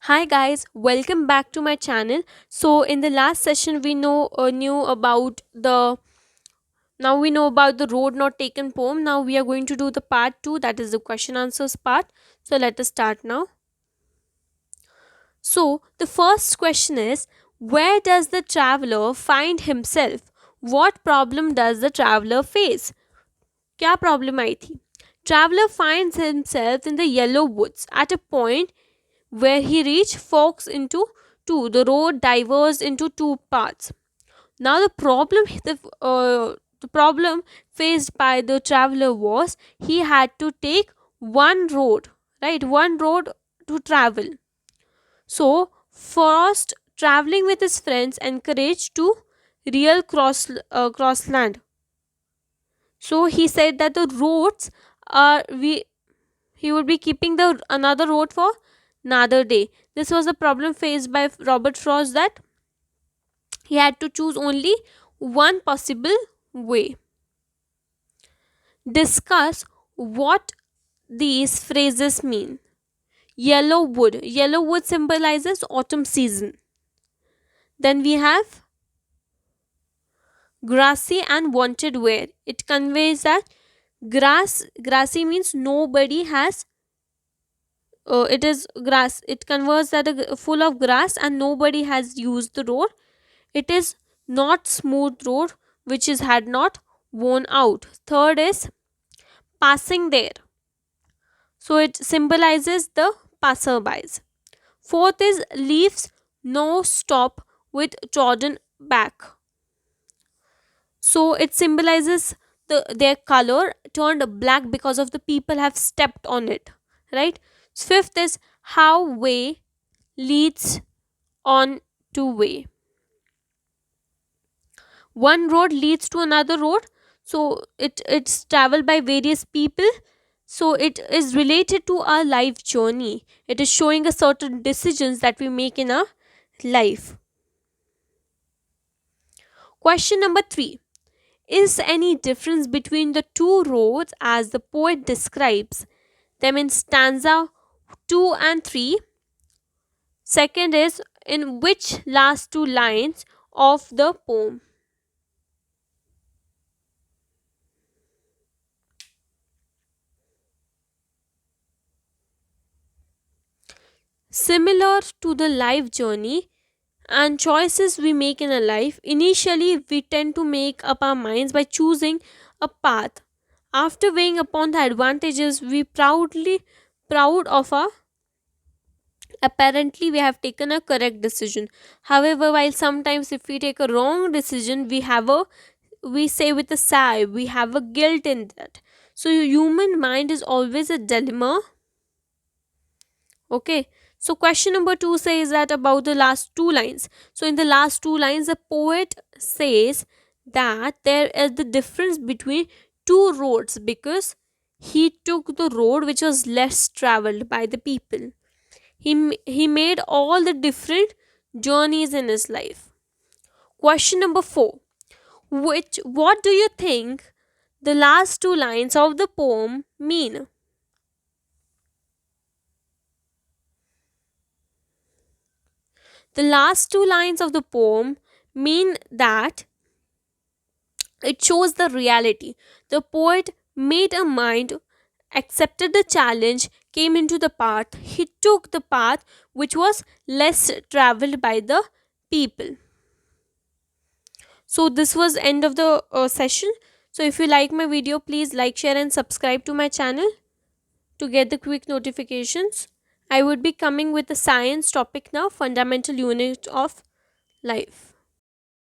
Hi guys, welcome back to my channel. So in the last session we knew about the road not taken poem. Now we are going to do the part 2, that is the question answers part. So let us start now. So the first question is, where does the traveler find himself? What problem does the traveler face? क्या problem आई थी? Traveler finds himself in the yellow woods at a point where he reached forks into two. The road diverged into two paths. Now the problem faced by the traveler was he had to take one road, right? One road to travel. So first, traveling with his friends encouraged to real crossland. So he said that the roads are we he would be keeping the another road for another day. This was a problem faced by Robert Frost, that he had to choose only one possible way. Discuss what these phrases mean. Yellow wood. Yellow wood symbolizes autumn season. Then we have grassy and wanted wear. It conveys that grassy means nobody has it is grass. It conveys that full of grass and nobody has used the road. It is not smooth road which is had not worn out. Third is passing there. So it symbolizes the passerbys. Fourth is leaves no stop with trodden back. So it symbolizes their color turned black because of the people have stepped on it. Right? Fifth is how way leads on to way. One road leads to another road, so it's traveled by various people, so it is related to our life journey. It is showing us certain decisions that we make in our life. Question number 3: is any difference between the two roads as the poet describes them in stanza 2 and 3? Second is, in which last two lines of the poem? Similar to the life journey and choices we make in a life, initially we tend to make up our minds by choosing a path. After weighing upon the advantages, we proud of our apparently we have taken a correct decision. However, while sometimes if we take a wrong decision, we say with a sigh, we have a guilt in that. So human mind is always a dilemma. Okay, so question number 2 says that about the last two lines. So in the last two lines, the poet says that there is the difference between two roads because he took the road which was less traveled by the people. He made all the different journeys in his life. Question number 4: which what do you think the last two lines of the poem mean? The last two lines of the poem mean that it shows the reality. The poet made a mind, accepted the challenge, came into the path. He took the path which was less traveled by the people. So this was end of the session. So if you like my video, please like, share and subscribe to my channel to get the quick notifications. I would be coming with a science topic now, fundamental unit of life.